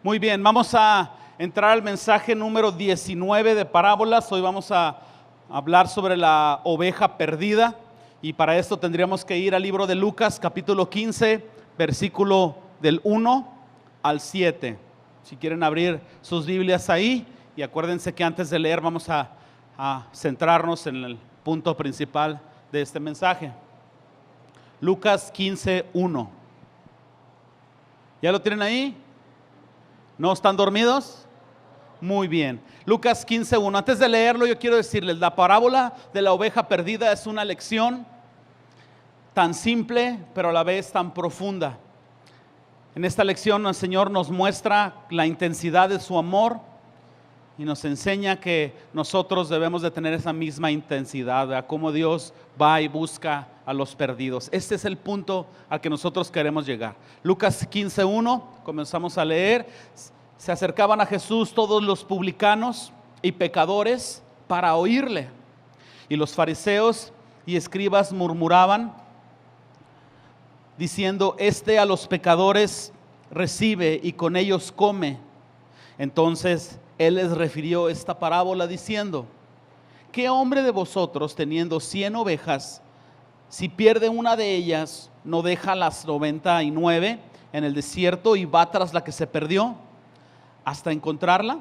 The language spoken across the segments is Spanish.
Muy bien, vamos a entrar al mensaje número 19 de parábolas. Hoy vamos a hablar sobre la oveja perdida y para esto tendríamos que ir al libro de Lucas capítulo 15, versículo del 1 al 7. Si quieren abrir sus Biblias ahí, y acuérdense que antes de leer vamos a centrarnos en el punto principal de este mensaje. Lucas 15, 1. ¿Ya lo tienen ahí? ¿No están dormidos? Muy bien. Lucas 15:1. Antes de leerlo, yo quiero decirles, la parábola de la oveja perdida es una lección tan simple, pero a la vez tan profunda. En esta lección el Señor nos muestra la intensidad de su amor y nos enseña que nosotros debemos de tener esa misma intensidad, a cómo Dios va y busca a los perdidos. Este es el punto al que nosotros queremos llegar. Lucas 15:1, comenzamos a leer. Se acercaban a Jesús todos los publicanos y pecadores para oírle. Y los fariseos y escribas murmuraban, diciendo: este a los pecadores recibe y con ellos come. Entonces él les refirió esta parábola diciendo: ¿qué hombre de vosotros, teniendo 100 ovejas, si pierde una de ellas, no deja las 99 en el desierto y va tras la que se perdió hasta encontrarla?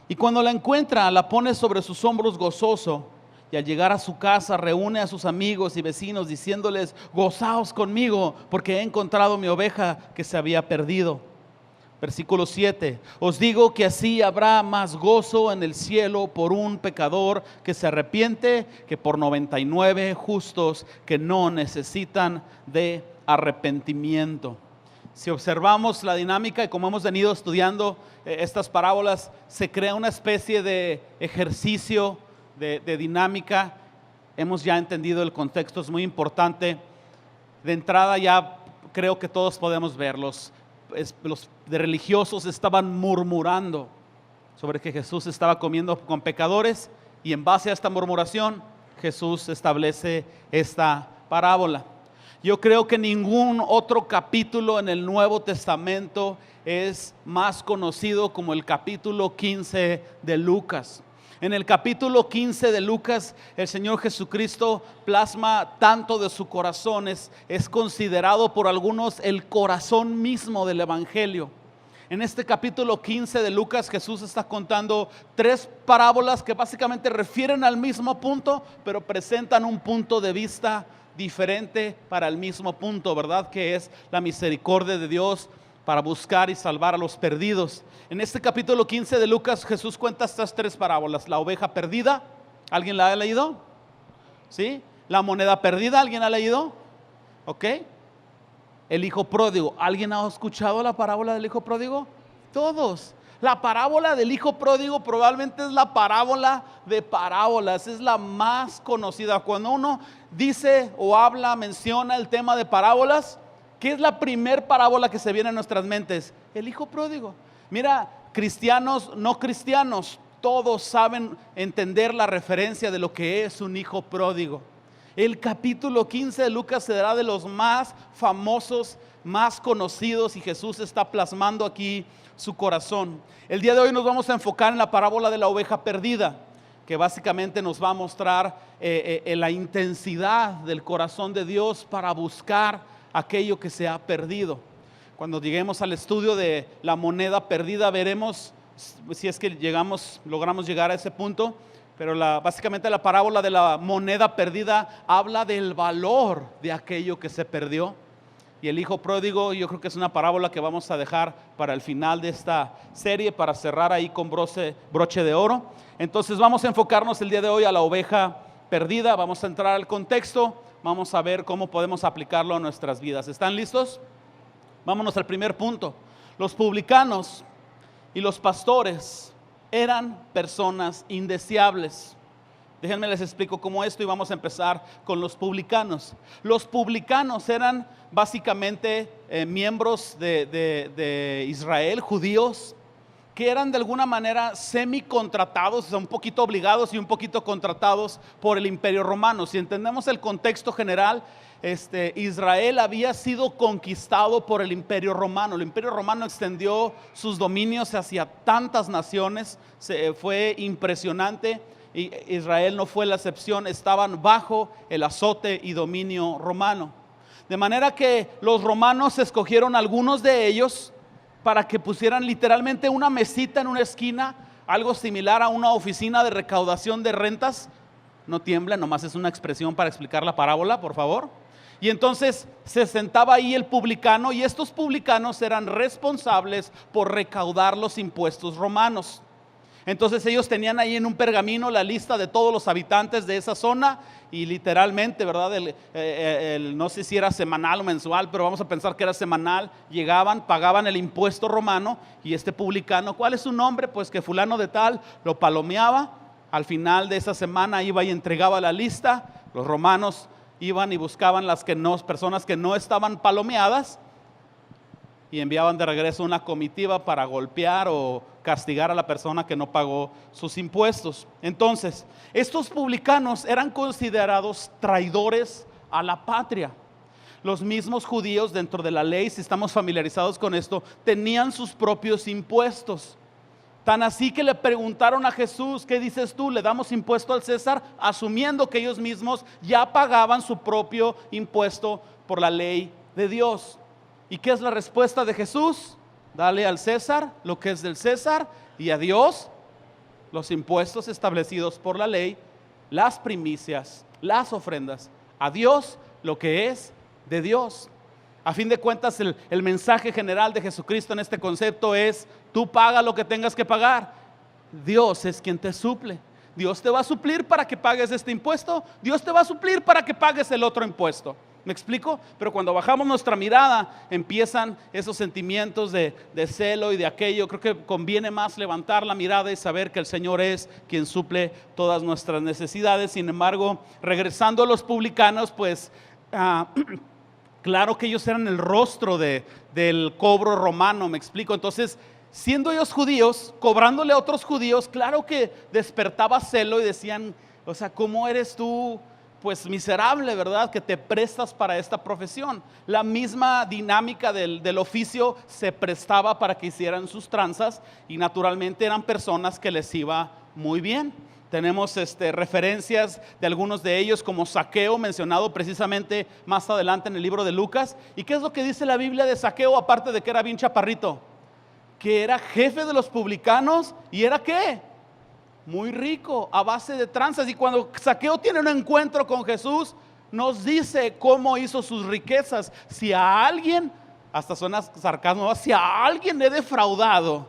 Y cuando la encuentra, la pone sobre sus hombros gozoso, y al llegar a su casa reúne a sus amigos y vecinos diciéndoles: gozaos conmigo, porque he encontrado mi oveja que se había perdido. Versículo 7, os digo que así habrá más gozo en el cielo por un pecador que se arrepiente que por 99 justos que no necesitan de arrepentimiento. Si observamos la dinámica y como hemos venido estudiando estas parábolas, se crea una especie de ejercicio de dinámica. Hemos ya entendido el contexto, es muy importante. De entrada ya creo que todos podemos verlos. Los de religiosos estaban murmurando sobre que Jesús estaba comiendo con pecadores, y en base a esta murmuración Jesús establece esta parábola. Yo creo que ningún otro capítulo en el Nuevo Testamento es más conocido como el capítulo 15 de Lucas. En el capítulo 15 de Lucas, el Señor Jesucristo plasma tanto de su corazón, es considerado por algunos el corazón mismo del Evangelio. En este capítulo 15 de Lucas, Jesús está contando 3 parábolas que básicamente refieren al mismo punto, pero presentan un punto de vista diferente para el mismo punto, ¿verdad? Que es la misericordia de Dios para buscar y salvar a los perdidos. En este capítulo 15 de Lucas, Jesús cuenta estas 3 parábolas. La oveja perdida, ¿alguien la ha leído? ¿Sí? La moneda perdida, ¿alguien la ha leído? ¿Ok? El hijo pródigo, ¿alguien ha escuchado la parábola del hijo pródigo? Todos. La parábola del hijo pródigo probablemente es la parábola de parábolas, es la más conocida. Cuando uno dice o habla, menciona el tema de parábolas, ¿qué es la primer parábola que se viene en nuestras mentes? El hijo pródigo. Mira, cristianos, no cristianos, todos saben entender la referencia de lo que es un hijo pródigo. El capítulo 15 de Lucas será de los más famosos, más conocidos, y Jesús está plasmando aquí su corazón. El día de hoy nos vamos a enfocar en la parábola de la oveja perdida, que básicamente nos va a mostrar la intensidad del corazón de Dios para buscar aquello que se ha perdido. Cuando lleguemos al estudio de la moneda perdida, veremos si es que logramos llegar a ese punto. Pero básicamente la parábola de la moneda perdida habla del valor de aquello que se perdió. Y el hijo pródigo, yo creo que es una parábola que vamos a dejar para el final de esta serie, para cerrar ahí con broche de oro. Entonces vamos a enfocarnos el día de hoy a la oveja perdida. Vamos a entrar al contexto, vamos a ver cómo podemos aplicarlo a nuestras vidas. ¿Están listos? Vámonos al primer punto. Los publicanos y los pastores eran personas indeseables. Déjenme les explico cómo esto, y vamos a empezar con los publicanos. Los publicanos eran básicamente miembros de Israel, judíos, que eran de alguna manera semi-contratados, o sea, un poquito obligados y un poquito contratados por el Imperio Romano. Si entendemos el contexto general, Israel había sido conquistado por el Imperio Romano. El Imperio Romano extendió sus dominios hacia tantas naciones, fue impresionante, y Israel no fue la excepción, estaban bajo el azote y dominio romano. De manera que los romanos escogieron algunos de ellos para que pusieran literalmente una mesita en una esquina, algo similar a una oficina de recaudación de rentas. No tiemblen, nomás es una expresión para explicar la parábola, por favor. Y entonces se sentaba ahí el publicano, y estos publicanos eran responsables por recaudar los impuestos romanos. Entonces ellos tenían ahí en un pergamino la lista de todos los habitantes de esa zona, y literalmente, ¿verdad? No sé si era semanal o mensual, pero vamos a pensar que era semanal. Llegaban, pagaban el impuesto romano, y este publicano, ¿cuál es su nombre? Pues que fulano de tal, lo palomeaba. Al final de esa semana iba y entregaba la lista. Los romanos iban y buscaban las personas que no estaban palomeadas, y enviaban de regreso una comitiva para golpear o castigar a la persona que no pagó sus impuestos. Entonces, estos publicanos eran considerados traidores a la patria. Los mismos judíos, dentro de la ley, si estamos familiarizados con esto, tenían sus propios impuestos. Tan así que le preguntaron a Jesús: ¿qué dices tú? ¿Le damos impuesto al César? Asumiendo que ellos mismos ya pagaban su propio impuesto por la ley de Dios. ¿Y qué es la respuesta de Jesús? Dale al César lo que es del César, y a Dios los impuestos establecidos por la ley, las primicias, las ofrendas. A Dios lo que es de Dios. A fin de cuentas, el mensaje general de Jesucristo en este concepto es: tú paga lo que tengas que pagar. Dios es quien te suple. Dios te va a suplir para que pagues este impuesto. Dios te va a suplir para que pagues el otro impuesto. ¿Me explico? Pero cuando bajamos nuestra mirada, empiezan esos sentimientos de celo y de aquello. Creo que conviene más levantar la mirada y saber que el Señor es quien suple todas nuestras necesidades. Sin embargo, regresando a los publicanos, pues claro que ellos eran el rostro del cobro romano. ¿Me explico? Entonces, siendo ellos judíos, cobrándole a otros judíos, claro que despertaba celo, y decían: o sea, ¿cómo eres tú pues miserable, verdad, que te prestas para esta profesión? La misma dinámica del oficio se prestaba para que hicieran sus tranzas, y naturalmente eran personas que les iba muy bien. Tenemos referencias de algunos de ellos, como Zaqueo, mencionado precisamente más adelante en el libro de Lucas. ¿Y qué es lo que dice la Biblia de Zaqueo, aparte de que era bien chaparrito? Que era jefe de los publicanos, y era ¿qué? Muy rico, a base de tranzas. Y cuando Zaqueo tiene un encuentro con Jesús, nos dice cómo hizo sus riquezas. Si a alguien, hasta suena sarcasmo, si a alguien he defraudado,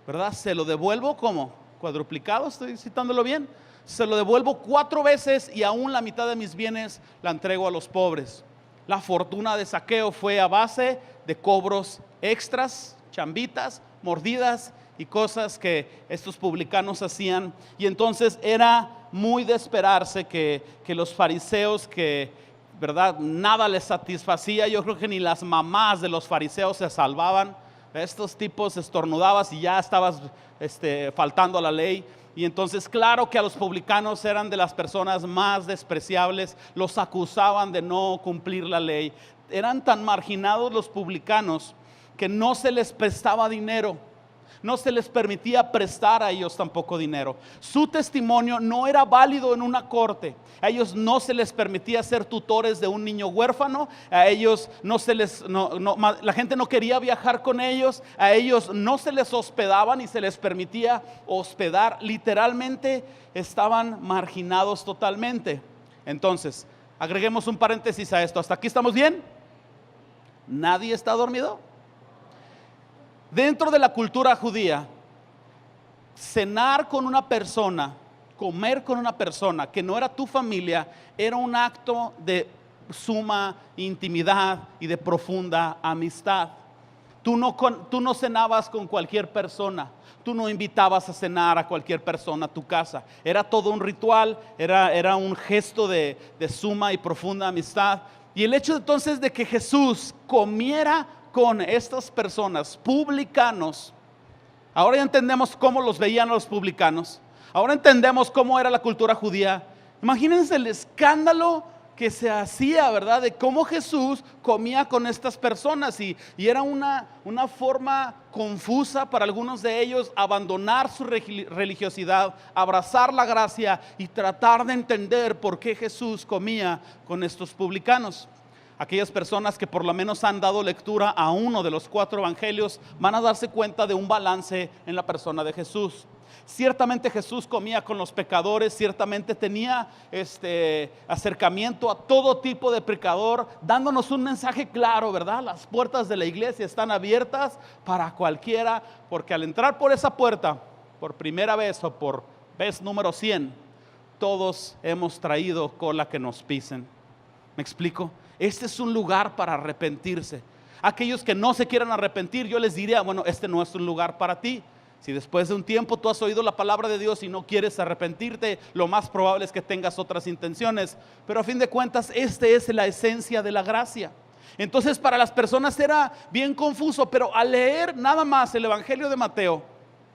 ¿verdad? Se lo devuelvo como cuadruplicado, estoy citándolo bien. Se lo devuelvo 4 veces, y aún la mitad de mis bienes la entrego a los pobres. La fortuna de Zaqueo fue a base de cobros extras, chambitas, mordidas y cosas que estos publicanos hacían. Y entonces era muy de esperarse que los fariseos, que verdad nada les satisfacía, yo creo que ni las mamás de los fariseos se salvaban. Estos tipos estornudabas y ya estabas faltando a la ley. Y entonces claro que a los publicanos eran de las personas más despreciables, los acusaban de no cumplir la ley. Eran tan marginados los publicanos que no se les prestaba dinero, no se les permitía prestar a ellos tampoco dinero. Su testimonio no era válido en una corte. A ellos no se les permitía ser tutores de un niño huérfano. A ellos la gente no quería viajar con ellos. A ellos no se les hospedaban ni se les permitía hospedar. Literalmente estaban marginados totalmente. Entonces, agreguemos un paréntesis a esto. ¿Hasta aquí estamos bien? ¿Nadie está dormido? Dentro de la cultura judía, cenar con una persona, comer con una persona que no era tu familia, era un acto de suma intimidad y de profunda amistad. Tú no cenabas con cualquier persona, tú no invitabas a cenar a cualquier persona a tu casa. Era todo un ritual, era un gesto de suma y profunda amistad. Y el hecho entonces de que Jesús comiera con estas personas, publicanos, Ahora ya entendemos cómo los veían los publicanos. Ahora entendemos cómo era la cultura judía. Imagínense el escándalo que se hacía, ¿verdad? De cómo Jesús comía con estas personas y era una forma confusa para algunos de ellos abandonar su religiosidad, abrazar la gracia y tratar de entender por qué Jesús comía con estos publicanos. Aquellas personas que por lo menos han dado lectura a uno de los 4 evangelios van a darse cuenta de un balance en la persona de Jesús. Ciertamente Jesús comía con los pecadores, ciertamente tenía acercamiento a todo tipo de pecador, dándonos un mensaje claro, ¿verdad? Las puertas de la iglesia están abiertas para cualquiera, porque al entrar por esa puerta, por primera vez o por vez número 100, todos hemos traído cola que nos pisen. ¿Me explico? Este es un lugar para arrepentirse. Aquellos que no se quieran arrepentir, yo les diría, bueno, este no es un lugar para ti. Si después de un tiempo tú has oído la palabra de Dios y no quieres arrepentirte, lo más probable es que tengas otras intenciones. Pero a fin de cuentas, esta es la esencia de la gracia. Entonces para las personas era bien confuso, pero al leer nada más el Evangelio de Mateo,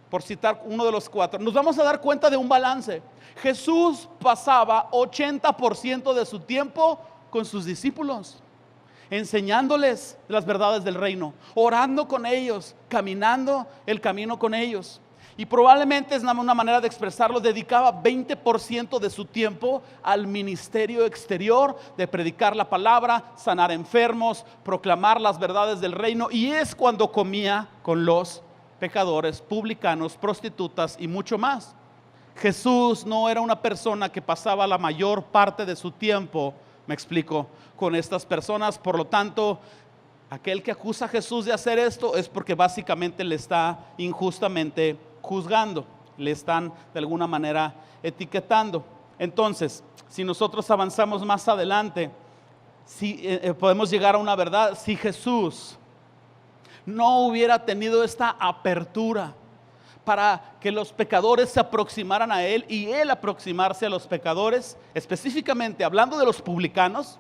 por citar uno de los 4, nos vamos a dar cuenta de un balance. Jesús pasaba 80% de su tiempo con sus discípulos, enseñándoles las verdades del reino, orando con ellos, caminando el camino con ellos. Y probablemente es una manera de expresarlo, dedicaba 20% de su tiempo al ministerio exterior, de predicar la palabra, sanar enfermos, proclamar las verdades del reino. Y es cuando comía con los pecadores, publicanos, prostitutas y mucho más. Jesús no era una persona que pasaba la mayor parte de su tiempo, me explico, con estas personas. Por lo tanto, aquel que acusa a Jesús de hacer esto es porque básicamente le está injustamente juzgando, le están de alguna manera etiquetando. Entonces, si nosotros avanzamos más adelante, podemos llegar a una verdad. Si Jesús no hubiera tenido esta apertura para que los pecadores se aproximaran a Él y Él aproximarse a los pecadores, específicamente hablando de los publicanos,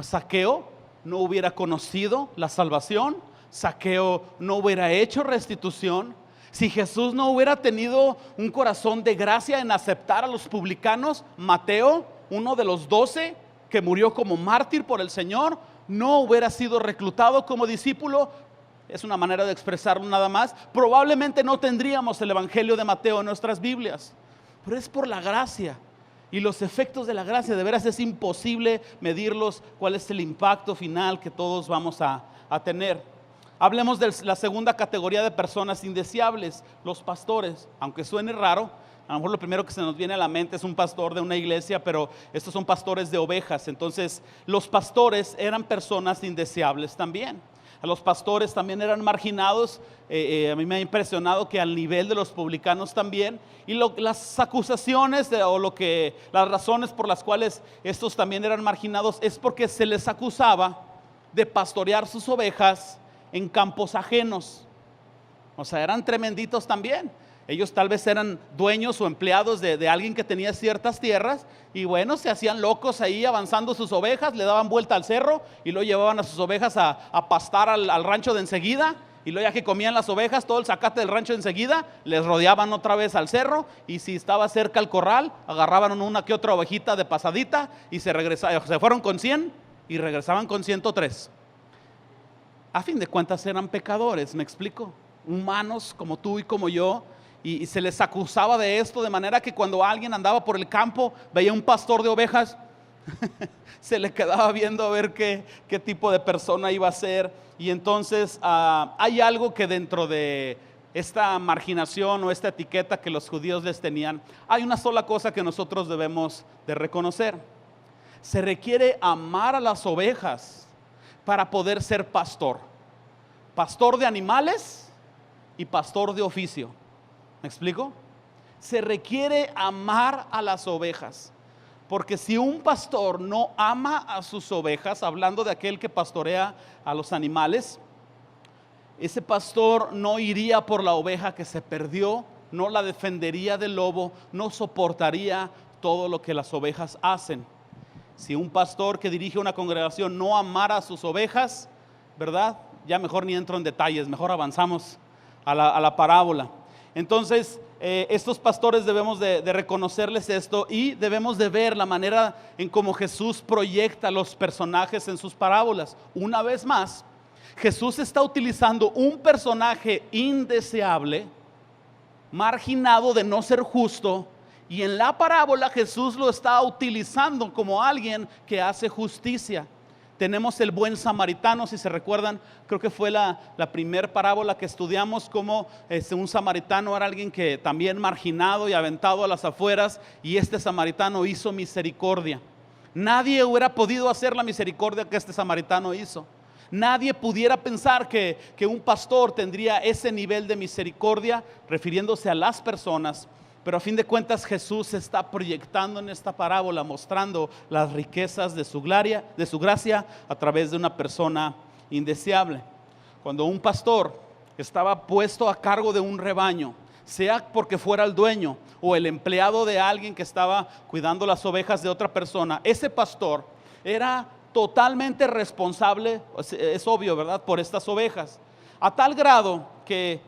Zaqueo no hubiera conocido la salvación, Zaqueo no hubiera hecho restitución. Si Jesús no hubiera tenido un corazón de gracia en aceptar a los publicanos, Mateo, uno de los 12 que murió como mártir por el Señor, no hubiera sido reclutado como discípulo. Es una manera de expresarlo nada más. Probablemente no tendríamos el Evangelio de Mateo en nuestras Biblias, pero es por la gracia y los efectos de la gracia. De veras es imposible medirlos, cuál es el impacto final que todos vamos a tener. Hablemos de la segunda categoría de personas indeseables, los pastores. Aunque suene raro, a lo mejor lo primero que se nos viene a la mente es un pastor de una iglesia, pero estos son pastores de ovejas. Entonces los pastores eran personas indeseables también. A los pastores también eran marginados. A mí me ha impresionado que al nivel de los publicanos también. Y las acusaciones las razones por las cuales estos también eran marginados es porque se les acusaba de pastorear sus ovejas en campos ajenos. O sea, eran tremenditos también. Ellos tal vez eran dueños o empleados de alguien que tenía ciertas tierras y bueno, se hacían locos ahí avanzando sus ovejas, le daban vuelta al cerro y luego llevaban a sus ovejas a pastar al rancho de enseguida. Y luego ya que comían las ovejas, todo el zacate del rancho de enseguida, les rodeaban otra vez al cerro. Y si estaba cerca el corral, agarraban una que otra ovejita de pasadita y se fueron con 100 y regresaban con 103. A fin de cuentas eran pecadores, ¿me explico? Humanos como tú y como yo. Y se les acusaba de esto, de manera que cuando alguien andaba por el campo, veía un pastor de ovejas, se le quedaba viendo a ver qué tipo de persona iba a ser. Y entonces hay algo que dentro de esta marginación o esta etiqueta que los judíos les tenían, hay una sola cosa que nosotros debemos de reconocer. Se requiere amar a las ovejas para poder ser pastor. Pastor de animales y pastor de oficio. ¿Me explico? Se requiere amar a las ovejas, porque si un pastor no ama a sus ovejas, hablando de aquel que pastorea a los animales, ese pastor no iría por la oveja que se perdió, no la defendería del lobo, no soportaría todo lo que las ovejas hacen. Si un pastor que dirige una congregación no amara a sus ovejas, ¿verdad? Ya mejor ni entro en detalles, mejor avanzamos a la parábola. Entonces, estos pastores debemos de reconocerles esto y debemos de ver la manera en cómo Jesús proyecta los personajes en sus parábolas. Una vez más, Jesús está utilizando un personaje indeseable, marginado de no ser justo, y en la parábola Jesús lo está utilizando como alguien que hace justicia. Tenemos el buen samaritano, si se recuerdan, creo que fue la primer parábola que estudiamos, como un samaritano era alguien que también marginado y aventado a las afueras, y este samaritano hizo misericordia. Nadie hubiera podido hacer la misericordia que este samaritano hizo. Nadie pudiera pensar que un pastor tendría ese nivel de misericordia, refiriéndose a las personas. Pero a fin de cuentas Jesús se está proyectando en esta parábola, mostrando las riquezas de su gracia a través de una persona indeseable. Cuando un pastor estaba puesto a cargo de un rebaño, sea porque fuera el dueño o el empleado de alguien que estaba cuidando las ovejas de otra persona, ese pastor era totalmente responsable, es obvio, ¿verdad?, por estas ovejas, a tal grado que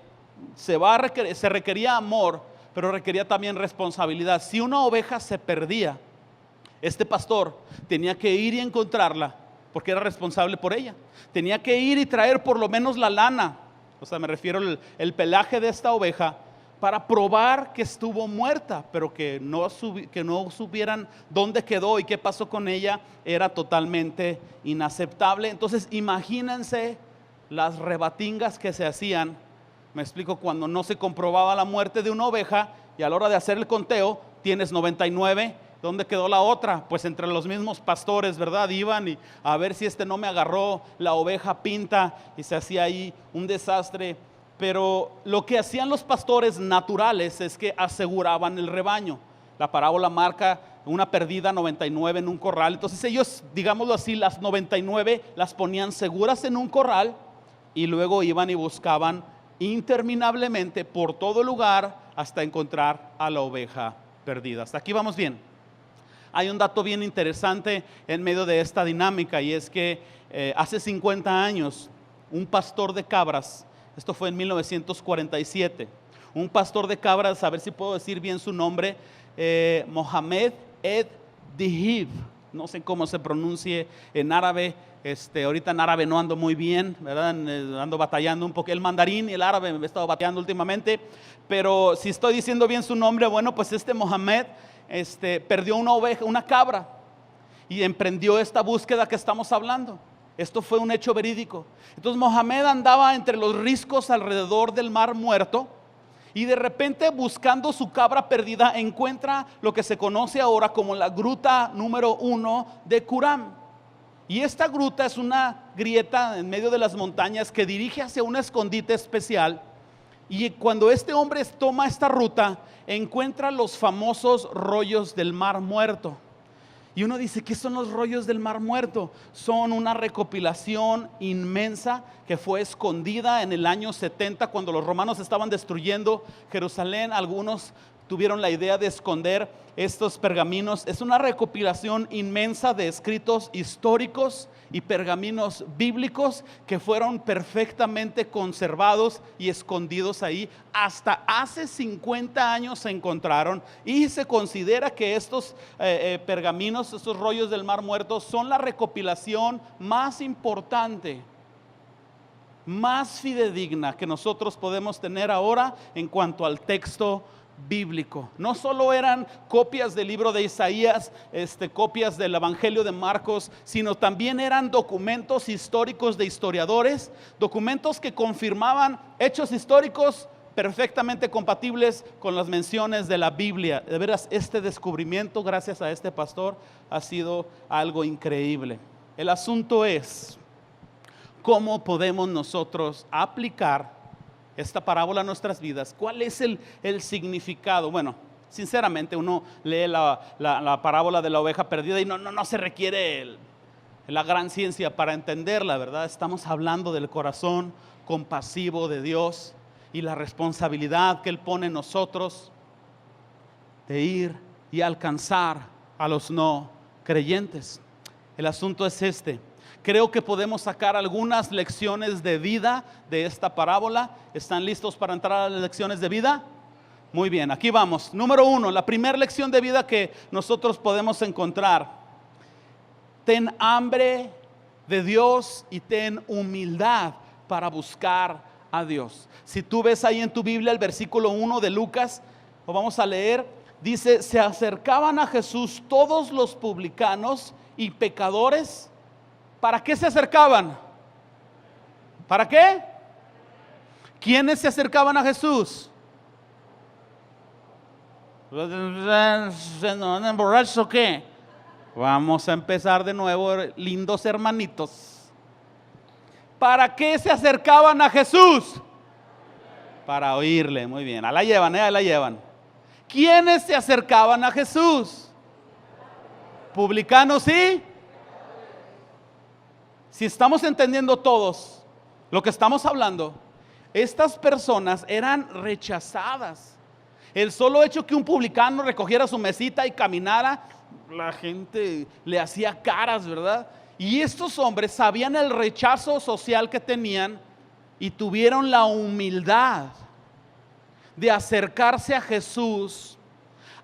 se requería amor, pero requería también responsabilidad. Si una oveja se perdía, este pastor tenía que ir y encontrarla, porque era responsable por ella. Tenía que ir y traer por lo menos la lana, o sea, me refiero el pelaje de esta oveja, para probar que estuvo muerta, pero que no supieran dónde quedó y qué pasó con ella, era totalmente inaceptable. Entonces imagínense las rebatingas que se hacían. Me explico, cuando no se comprobaba la muerte de una oveja y a la hora de hacer el conteo tienes 99, ¿dónde quedó la otra? Pues entre los mismos pastores, ¿verdad? Iban y a ver si no me agarró la oveja pinta, y se hacía ahí un desastre. Pero lo que hacían los pastores naturales es que aseguraban el rebaño. La parábola marca una perdida, 99 en un corral. Entonces ellos, digámoslo así, las 99 las ponían seguras en un corral y luego iban y buscaban interminablemente por todo lugar hasta encontrar a la oveja perdida. Hasta aquí vamos bien. Hay un dato bien interesante en medio de esta dinámica, y es que hace 50 años un pastor de cabras, esto fue en 1947, un pastor de cabras, a ver si puedo decir bien su nombre, Mohamed Dihib, no sé cómo se pronuncie en árabe. Ahorita en árabe no ando muy bien, ¿verdad? Ando batallando un poco. El mandarín y el árabe me he estado batallando últimamente, pero si estoy diciendo bien su nombre, bueno, pues Mohamed perdió una oveja, una cabra, y emprendió esta búsqueda que estamos hablando. Esto fue un hecho verídico. Entonces Mohamed andaba entre los riscos alrededor del Mar Muerto, y de repente, buscando su cabra perdida, encuentra lo que se conoce ahora como la gruta número 1 de Qumran. Y esta gruta es una grieta en medio de las montañas que dirige hacia un escondite especial. Y cuando este hombre toma esta ruta, encuentra los famosos rollos del Mar Muerto. Y uno dice, ¿qué son los rollos del Mar Muerto? Son una recopilación inmensa que fue escondida en el año 70, cuando los romanos estaban destruyendo Jerusalén. Algunos tuvieron la idea de esconder estos pergaminos. Es una recopilación inmensa de escritos históricos y pergaminos bíblicos que fueron perfectamente conservados y escondidos ahí. Hasta hace 50 años se encontraron, y se considera que estos pergaminos, estos rollos del Mar Muerto, son la recopilación más importante, más fidedigna que nosotros podemos tener ahora en cuanto al texto bíblico. No solo eran copias del libro de Isaías, copias del Evangelio de Marcos, sino también eran documentos históricos de historiadores, documentos que confirmaban hechos históricos perfectamente compatibles con las menciones de la Biblia. De veras, este descubrimiento, gracias a este pastor, ha sido algo increíble. El asunto es, ¿cómo podemos nosotros aplicar esta parábola a nuestras vidas? ¿Cuál es el significado? Bueno, sinceramente uno lee la parábola de la oveja perdida y no se requiere la gran ciencia para entenderla, ¿verdad? Estamos hablando del corazón compasivo de Dios y la responsabilidad que Él pone en nosotros de ir y alcanzar a los no creyentes. El asunto es Creo que podemos sacar algunas lecciones de vida de esta parábola. ¿Están listos para entrar a las lecciones de vida? Muy bien, aquí vamos. Número 1, la primera lección de vida que nosotros podemos encontrar: ten hambre de Dios y ten humildad para buscar a Dios. Si tú ves ahí en tu Biblia el versículo 1 de Lucas, lo vamos a leer. Dice: se acercaban a Jesús todos los publicanos y pecadores. ¿Para qué se acercaban? ¿Para qué? ¿Quiénes se acercaban a Jesús? ¿No emborrachos o qué? Vamos a empezar de nuevo, lindos hermanitos. ¿Para qué se acercaban a Jesús? Para oírle. Muy bien, ahí la llevan, ahí la llevan. ¿Quiénes se acercaban a Jesús? Publicanos y... Si estamos entendiendo todos lo que estamos hablando, estas personas eran rechazadas. El solo hecho que un publicano recogiera su mesita y caminara, la gente le hacía caras, ¿verdad? Y estos hombres sabían el rechazo social que tenían y tuvieron la humildad de acercarse a Jesús,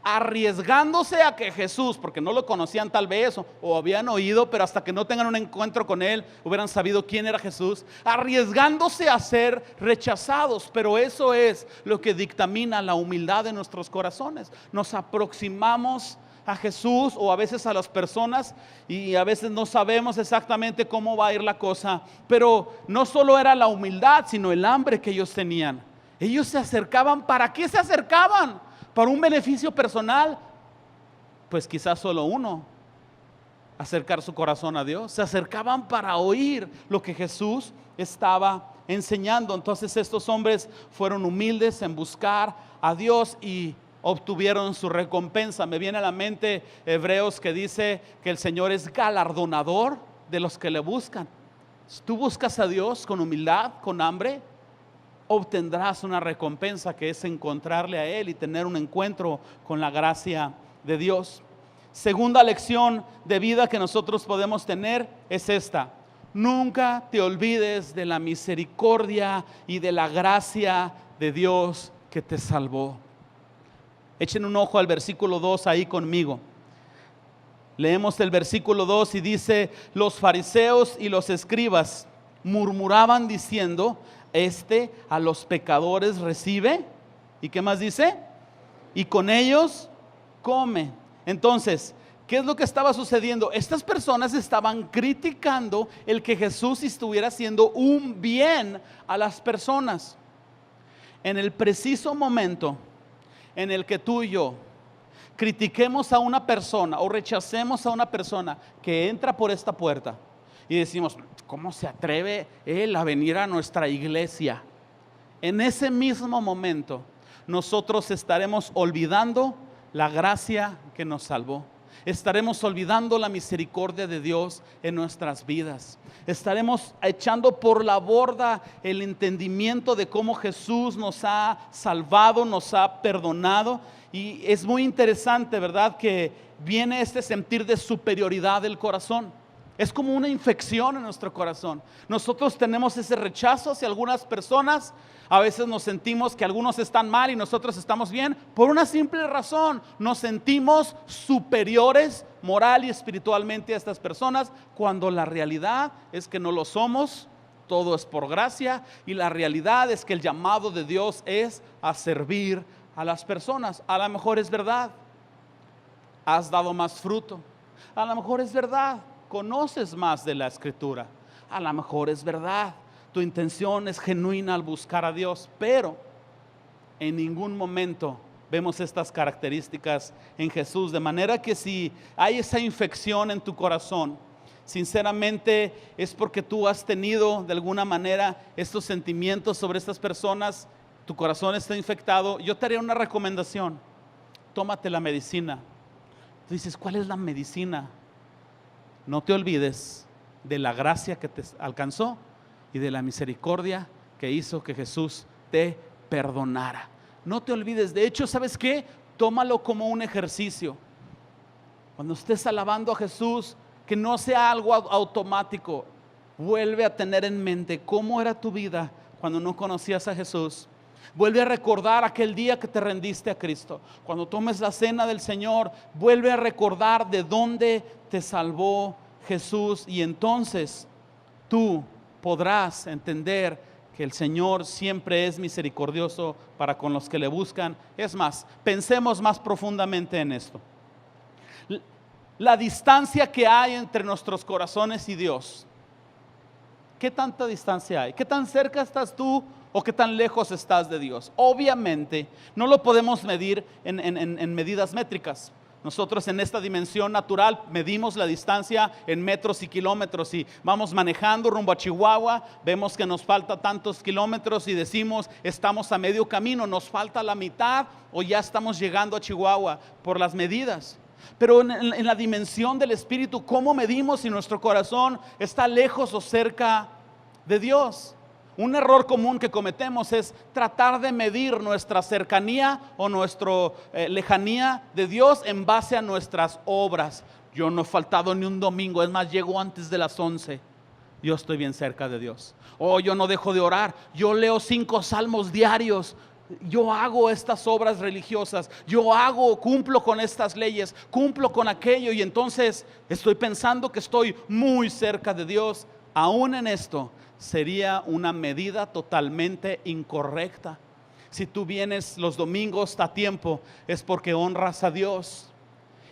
arriesgándose a que Jesús, porque no lo conocían tal vez o habían oído, pero hasta que no tengan un encuentro con él hubieran sabido quién era Jesús, arriesgándose a ser rechazados. Pero eso es lo que dictamina la humildad de nuestros corazones. Nos aproximamos a Jesús o a veces a las personas y a veces no sabemos exactamente cómo va a ir la cosa, pero no solo era la humildad, sino el hambre que ellos tenían. Ellos se acercaban. ¿Para qué se acercaban? ¿Para un beneficio personal? Pues quizás solo uno: acercar su corazón a Dios. Se acercaban para oír lo que Jesús estaba enseñando. Entonces estos hombres fueron humildes en buscar a Dios y obtuvieron su recompensa. Me viene a la mente Hebreos, que dice que el Señor es galardonador de los que le buscan. Si tú buscas a Dios con humildad, con hambre, obtendrás una recompensa, que es encontrarle a Él y tener un encuentro con la gracia de Dios. Segunda lección de vida que nosotros podemos tener es esta: nunca te olvides de la misericordia y de la gracia de Dios que te salvó. Echen un ojo al versículo 2 ahí conmigo. Leemos el versículo 2 y dice: los fariseos y los escribas murmuraban diciendo: este a los pecadores recibe. ¿Y qué más dice? Y con ellos come. Entonces, ¿qué es lo que estaba sucediendo? Estas personas estaban criticando el que Jesús estuviera haciendo un bien a las personas. En el preciso momento en el que tú y yo critiquemos a una persona o rechacemos a una persona que entra por esta puerta y decimos: ¿cómo se atreve él a venir a nuestra iglesia? En ese mismo momento nosotros estaremos olvidando la gracia que nos salvó. Estaremos olvidando la misericordia de Dios en nuestras vidas. Estaremos echando por la borda el entendimiento de cómo Jesús nos ha salvado, nos ha perdonado. Y es muy interesante, ¿verdad?, que viene este sentir de superioridad del corazón. Es como una infección en nuestro corazón. Nosotros tenemos ese rechazo hacia algunas personas. A veces nos sentimos que algunos están mal y nosotros estamos bien, por una simple razón: nos sentimos superiores moral y espiritualmente a estas personas, cuando la realidad es que no lo somos. Todo es por gracia, y la realidad es que el llamado de Dios es a servir a las personas. A lo mejor es verdad, has dado más fruto. A lo mejor es verdad, conoces más de la Escritura. A lo mejor es verdad, tu intención es genuina al buscar a Dios, pero en ningún momento vemos estas características en Jesús. De manera que si hay esa infección en tu corazón, sinceramente es porque tú has tenido de alguna manera estos sentimientos sobre estas personas. Tu corazón está infectado. Yo te haría una recomendación: tómate la medicina. Tú dices: ¿cuál es la medicina? No te olvides de la gracia que te alcanzó y de la misericordia que hizo que Jesús te perdonara. No te olvides. De hecho, ¿sabes qué? Tómalo como un ejercicio. Cuando estés alabando a Jesús, que no sea algo automático. Vuelve a tener en mente cómo era tu vida cuando no conocías a Jesús. Vuelve a recordar aquel día que te rendiste a Cristo. Cuando tomes la cena del Señor, vuelve a recordar de dónde te salvó Jesús, y entonces tú podrás entender que el Señor siempre es misericordioso para con los que le buscan. Es más, pensemos más profundamente en esto. La distancia que hay entre nuestros corazones y Dios. ¿Qué tanta distancia hay? ¿Qué tan cerca estás tú o qué tan lejos estás de Dios? Obviamente no lo podemos medir en medidas métricas. Nosotros en esta dimensión natural medimos la distancia en metros y kilómetros, y vamos manejando rumbo a Chihuahua, vemos que nos falta tantos kilómetros y decimos estamos a medio camino, nos falta la mitad o ya estamos llegando a Chihuahua por las medidas. Pero en la dimensión del Espíritu, ¿cómo medimos si nuestro corazón está lejos o cerca de Dios? Un error común que cometemos es tratar de medir nuestra cercanía o nuestra lejanía de Dios en base a nuestras obras. Yo no he faltado ni un domingo, es más, llego antes de las 11. Yo estoy bien cerca de Dios. Yo no dejo de orar, yo leo 5 salmos diarios. Yo hago estas obras religiosas, cumplo con estas leyes, cumplo con aquello, y entonces estoy pensando que estoy muy cerca de Dios. Aún en esto sería una medida totalmente incorrecta. Si tú vienes los domingos a tiempo, es porque honras a Dios,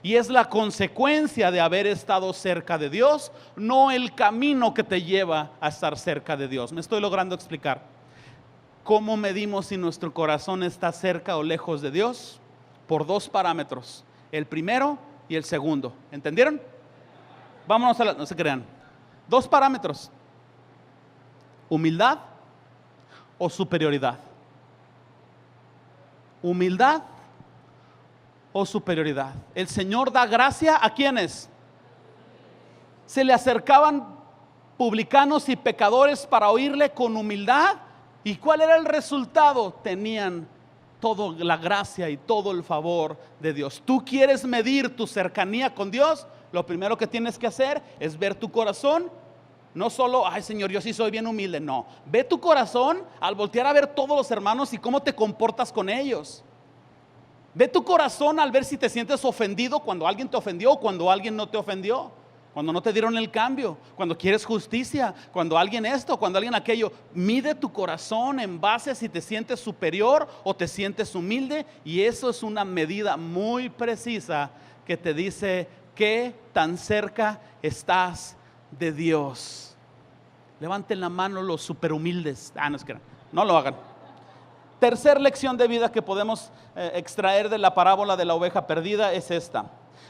y es la consecuencia de haber estado cerca de Dios, no el camino que te lleva a estar cerca de Dios. ¿Me estoy logrando explicar? ¿Cómo medimos si nuestro corazón está cerca o lejos de Dios? Por 2 parámetros, el primero y el segundo. ¿Entendieron? Vámonos no se crean. 2 parámetros: humildad o superioridad. Humildad o superioridad. El Señor da gracia a quienes se le acercaban publicanos y pecadores para oírle con humildad. ¿Y cuál era el resultado? Tenían toda la gracia y todo el favor de Dios. ¿Tú quieres medir tu cercanía con Dios? Lo primero que tienes que hacer es ver tu corazón. No solo, ay Señor, yo sí soy bien humilde. No, ve tu corazón al voltear a ver todos los hermanos y cómo te comportas con ellos. Ve tu corazón al ver si te sientes ofendido cuando alguien te ofendió o cuando alguien no te ofendió. Cuando no te dieron el cambio, cuando quieres justicia, cuando alguien esto, cuando alguien aquello. Mide tu corazón en base a si te sientes superior o te sientes humilde, y eso es una medida muy precisa que te dice qué tan cerca estás de Dios. Levanten la mano los super humildes. No lo hagan. Tercer lección de vida que podemos extraer de la parábola de la oveja perdida es esta: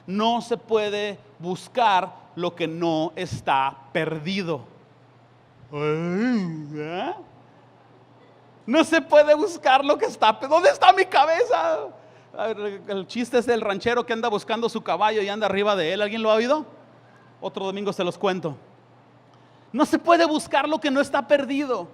no se puede buscar lo que no está perdido. No se puede buscar lo que está perdido. ¿Dónde está mi cabeza? El chiste es del ranchero que anda buscando su caballo y anda arriba de él. ¿Alguien lo ha oído? Otro domingo se los cuento. No se puede buscar lo que no está perdido.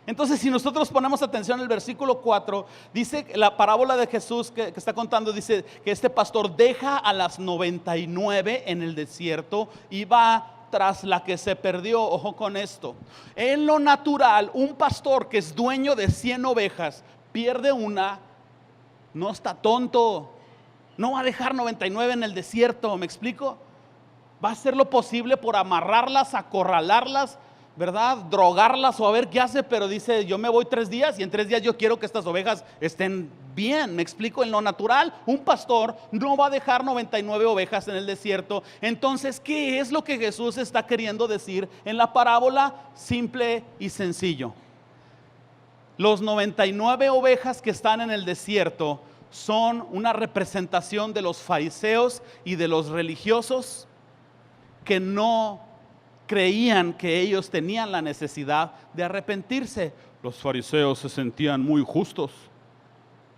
Entonces, si nosotros ponemos atención al versículo 4, dice la parábola de Jesús que está contando, dice que este pastor deja a las 99 en el desierto y va tras la que se perdió. Ojo con esto: en lo natural, un pastor que es dueño de 100 ovejas pierde una, no está tonto, no va a dejar 99 en el desierto. ¿Me explico? Va a hacer lo posible por amarrarlas, acorralarlas, ¿verdad? Drogarlas o a ver qué hace, pero dice: yo me voy 3 días y en 3 días yo quiero que estas ovejas estén bien. Me explico, en lo natural un pastor no va a dejar 99 ovejas en el desierto. Entonces, ¿qué es lo que Jesús está queriendo decir en la parábola? Simple y sencillo: los 99 ovejas que están en el desierto son una representación de los fariseos y de los religiosos que no creían que ellos tenían la necesidad de arrepentirse. Los fariseos se sentían muy justos.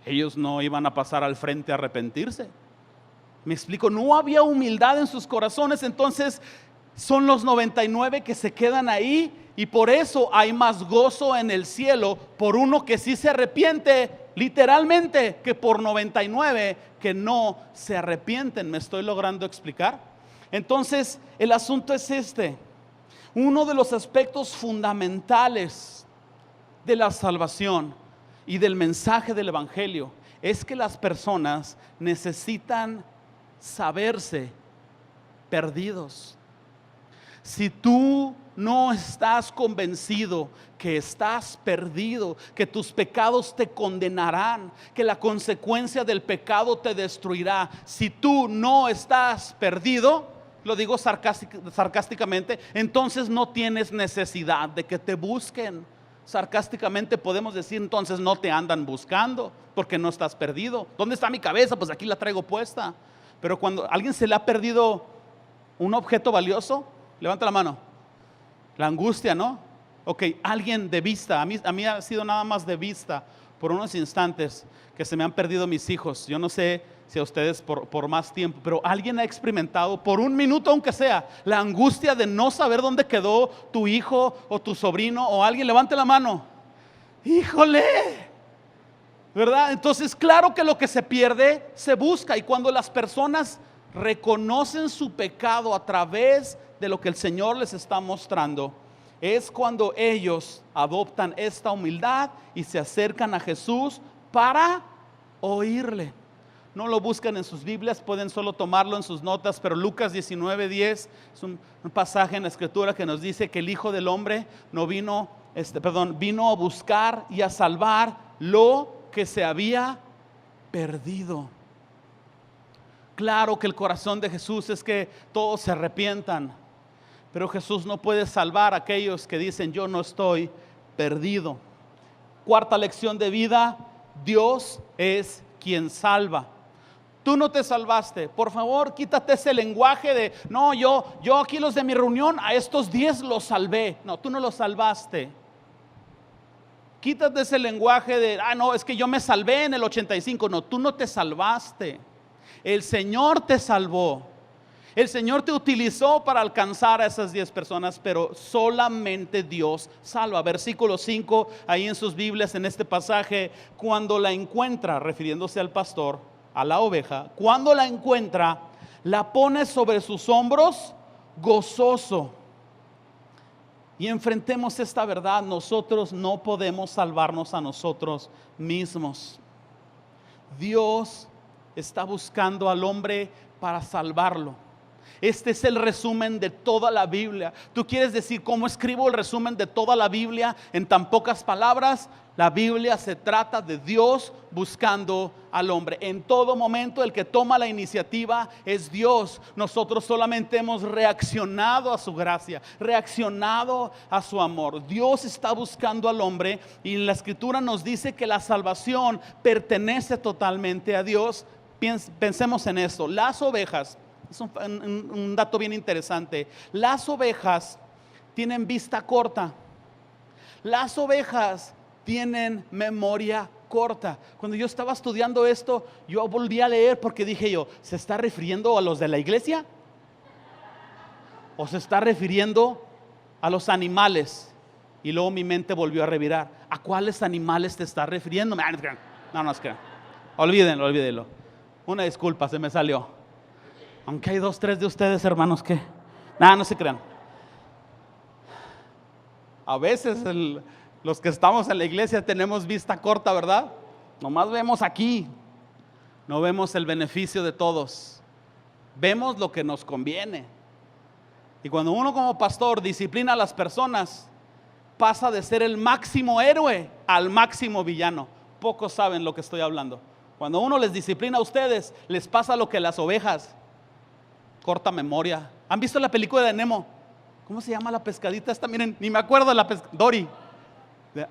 Ellos no iban a pasar al frente a arrepentirse. Me explico, no había humildad en sus corazones. Entonces son los 99 que se quedan ahí, y por eso hay más gozo en el cielo por uno que sí se arrepiente, literalmente, que por 99 que no se arrepienten. ¿Me estoy logrando explicar? Entonces, el asunto es este. Uno de los aspectos fundamentales de la salvación y del mensaje del evangelio es que las personas necesitan saberse perdidos. Si tú no estás convencido que estás perdido, que tus pecados te condenarán, que la consecuencia del pecado te destruirá, si tú no estás perdido, lo digo sarcásticamente, entonces no tienes necesidad de que te busquen. Sarcásticamente podemos decir, entonces no te andan buscando porque no estás perdido. ¿Dónde está mi cabeza? Pues aquí la traigo puesta. Pero cuando a alguien se le ha perdido un objeto valioso, levanta la mano. La angustia, ¿no? Ok, alguien de vista. A mí ha sido nada más de vista por unos instantes que se me han perdido mis hijos. Yo no sé si a ustedes por más tiempo, pero alguien ha experimentado por un minuto aunque sea la angustia de no saber dónde quedó tu hijo o tu sobrino o alguien. Levante la mano. Híjole, ¿verdad? Entonces claro que lo que se pierde se busca, y cuando las personas reconocen su pecado a través de lo que el Señor les está mostrando, es cuando ellos adoptan esta humildad y se acercan a Jesús para oírle. No lo buscan en sus Biblias, pueden solo tomarlo en sus notas, pero Lucas 19:10 es un pasaje en la Escritura que nos dice que el Hijo del Hombre vino a buscar y a salvar lo que se había perdido. Claro que el corazón de Jesús es que todos se arrepientan, pero Jesús no puede salvar a aquellos que dicen yo no estoy perdido. Cuarta lección de vida: Dios es quien salva. Tú no te salvaste. Por favor, quítate ese lenguaje de no, yo aquí los de mi reunión, a estos 10 los salvé. No, tú no los salvaste. Quítate ese lenguaje de no, es que yo me salvé en el 85. No, tú no te salvaste. El Señor te salvó. El Señor te utilizó para alcanzar a esas 10 personas, pero solamente Dios salva. Versículo 5, ahí en sus Biblias, en este pasaje: cuando la encuentra, refiriéndose al pastor, a la oveja, cuando la encuentra, la pone sobre sus hombros gozoso. Y enfrentemos esta verdad: nosotros no podemos salvarnos a nosotros mismos. Dios está buscando al hombre para salvarlo. Este es el resumen de toda la Biblia. ¿Tú quieres decir cómo escribo el resumen de toda la Biblia en tan pocas palabras? La Biblia se trata de Dios buscando al hombre. En todo momento el que toma la iniciativa es Dios. Nosotros solamente hemos reaccionado a su gracia, reaccionado a su amor. Dios está buscando al hombre, y la Escritura nos dice que la salvación pertenece totalmente a Dios. Pensemos en esto. Las ovejas, es un dato bien interesante. Las ovejas tienen vista corta. Las ovejas tienen memoria corta. Cuando yo estaba estudiando esto, yo volví a leer porque dije yo, ¿se está refiriendo a los de la iglesia? ¿O se está refiriendo a los animales? Y luego mi mente volvió a revirar. ¿A cuáles animales te está refiriendo? No es que olvídenlo. Una disculpa, se me salió. Aunque hay 2, 3 de ustedes, hermanos, que no se crean. A veces los que estamos en la iglesia tenemos vista corta, ¿verdad? Nomás vemos aquí, no vemos el beneficio de todos. Vemos lo que nos conviene. Y cuando uno como pastor disciplina a las personas, pasa de ser el máximo héroe al máximo villano. Pocos saben lo que estoy hablando. Cuando uno les disciplina a ustedes, les pasa lo que a las ovejas: corta memoria. ¿Han visto la película de Nemo? ¿Cómo se llama la pescadita esta? Miren, ni me acuerdo de la Dory.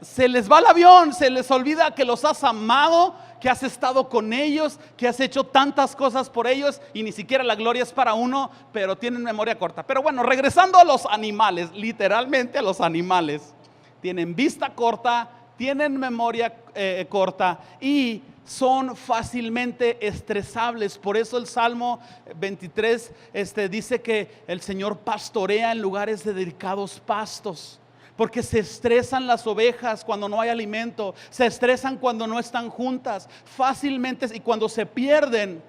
Se les va el avión, se les olvida que los has amado, que has estado con ellos, que has hecho tantas cosas por ellos, y ni siquiera la gloria es para uno, pero tienen memoria corta. Pero bueno, regresando a los animales, literalmente a los animales, tienen vista corta, tienen memoria corta y son fácilmente estresables. Por eso el Salmo 23 dice que el Señor pastorea en lugares de delicados pastos. Porque se estresan las ovejas cuando no hay alimento, se estresan cuando no están juntas, fácilmente, y cuando se pierden,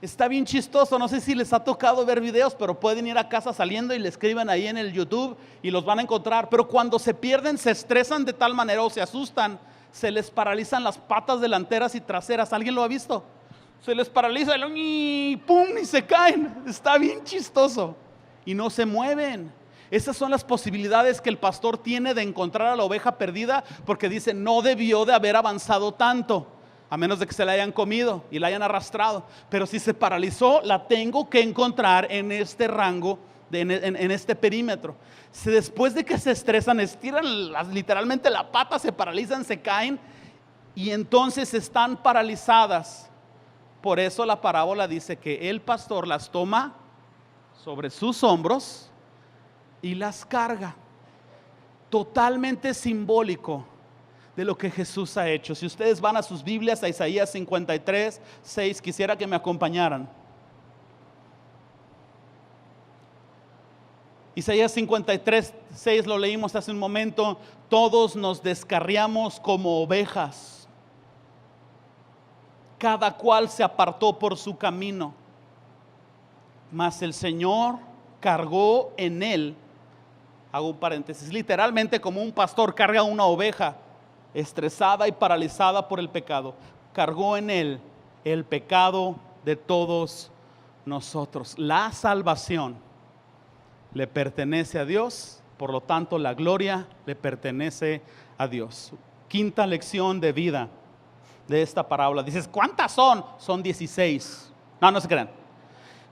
Está bien chistoso, no sé si les ha tocado ver videos, pero pueden ir a casa saliendo y le escriben ahí en el YouTube y los van a encontrar. Pero cuando se pierden, se estresan de tal manera o se asustan, se les paralizan las patas delanteras y traseras. ¿Alguien lo ha visto? Se les paraliza y ¡pum! Y se caen. Está bien chistoso. Y no se mueven. Esas son las posibilidades que el pastor tiene de encontrar a la oveja perdida, porque dice, no debió de haber avanzado tanto, a menos de que se la hayan comido y la hayan arrastrado. Pero si se paralizó, la tengo que encontrar en este rango, en este perímetro. Si después de que se estresan, estiran literalmente la pata, se paralizan, se caen y entonces están paralizadas. Por eso la parábola dice que el pastor las toma sobre sus hombros y las carga. Totalmente simbólico de lo que Jesús ha hecho. Si ustedes van a sus Biblias, a Isaías 53, 6, quisiera que me acompañaran. Isaías 53, 6 lo leímos hace un momento. Todos nos descarriamos como ovejas, cada cual se apartó por su camino, mas el Señor cargó en él. Hago un paréntesis, literalmente como un pastor carga una oveja estresada y paralizada por el pecado, cargó en él el pecado de todos nosotros. La salvación le pertenece a Dios, por lo tanto la gloria le pertenece a Dios. Quinta lección de vida de esta parábola. Dices, ¿cuántas son? Son 16. No se crean.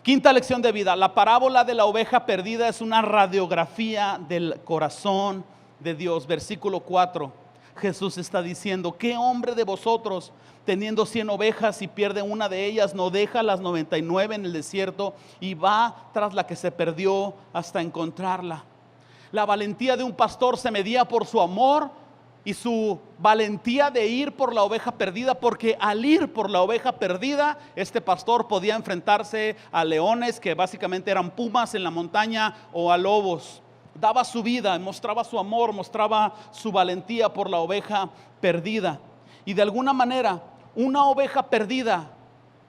Quinta lección de vida. La parábola de la oveja perdida es una radiografía del corazón de Dios. Versículo 4. Jesús está diciendo, ¿qué hombre de vosotros, teniendo 100 ovejas y pierde una de ellas, no deja las 99 en el desierto y va tras la que se perdió hasta encontrarla? La valentía de un pastor se medía por su amor y su valentía de ir por la oveja perdida, porque al ir por la oveja perdida, este pastor podía enfrentarse a leones, que básicamente eran pumas en la montaña, o a lobos. Daba su vida, mostraba su amor, mostraba su valentía por la oveja perdida. Y de alguna manera, una oveja perdida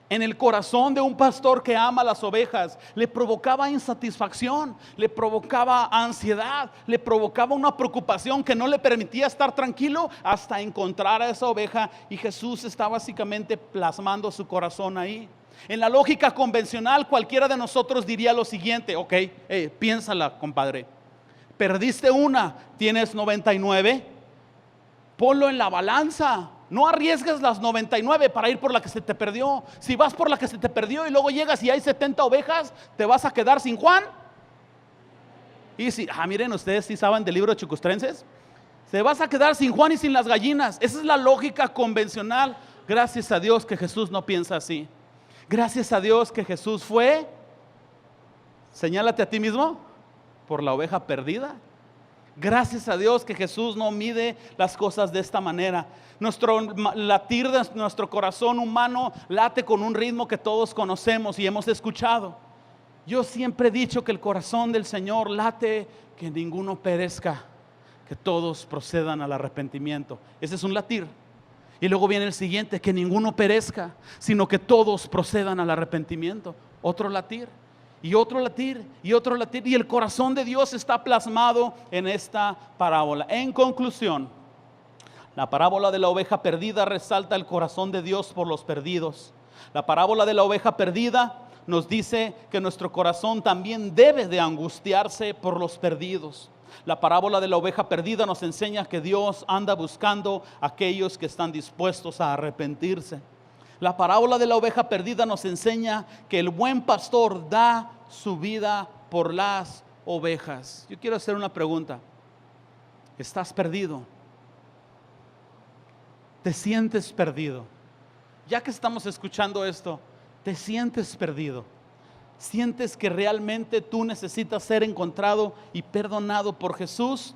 en el corazón de un pastor que ama las ovejas le provocaba insatisfacción, le provocaba ansiedad, le provocaba una preocupación que no le permitía estar tranquilo hasta encontrar a esa oveja. Y Jesús está básicamente plasmando su corazón ahí. En la lógica convencional, cualquiera de nosotros diría lo siguiente: ok, piénsala, compadre. Perdiste una, tienes 99, ponlo en la balanza. No arriesgues las 99 para ir por la que se te perdió. Si vas por la que se te perdió y luego llegas y hay 70 ovejas, ¿te vas a quedar sin Juan? Y si, miren, ustedes sí saben del libro de Chucustrenses, te vas a quedar sin Juan y sin las gallinas. Esa es la lógica convencional. Gracias a Dios que Jesús no piensa así. Gracias a Dios que Jesús fue, señálate a ti mismo, por la oveja perdida. Gracias a Dios que Jesús no mide las cosas de esta manera. Nuestro latir de nuestro corazón humano late con un ritmo que todos conocemos y hemos escuchado. Yo siempre he dicho que el corazón del Señor late que ninguno perezca, que todos procedan al arrepentimiento. Ese es un latir. Y luego viene el siguiente, que ninguno perezca, sino que todos procedan al arrepentimiento. Otro latir. Y otro latir, y otro latir, y el corazón de Dios está plasmado en esta parábola. En conclusión, la parábola de la oveja perdida resalta el corazón de Dios por los perdidos. La parábola de la oveja perdida nos dice que nuestro corazón también debe de angustiarse por los perdidos. La parábola de la oveja perdida nos enseña que Dios anda buscando a aquellos que están dispuestos a arrepentirse. La parábola de la oveja perdida nos enseña que el buen pastor da su vida por las ovejas. Yo quiero hacer una pregunta. ¿Estás perdido? ¿Te sientes perdido? Ya que estamos escuchando esto, ¿te sientes perdido? ¿Sientes que realmente tú necesitas ser encontrado y perdonado por Jesús?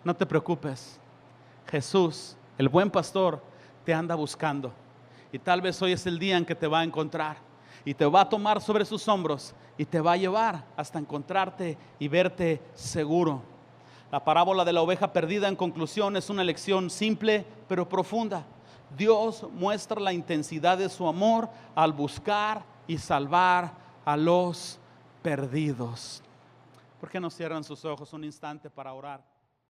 No te preocupes. Jesús, el buen pastor, te anda buscando. Y tal vez hoy es el día en que te va a encontrar y te va a tomar sobre sus hombros y te va a llevar hasta encontrarte y verte seguro. La parábola de la oveja perdida, en conclusión, es una lección simple pero profunda. Dios muestra la intensidad de su amor al buscar y salvar a los perdidos. ¿Por qué no cierran sus ojos un instante para orar?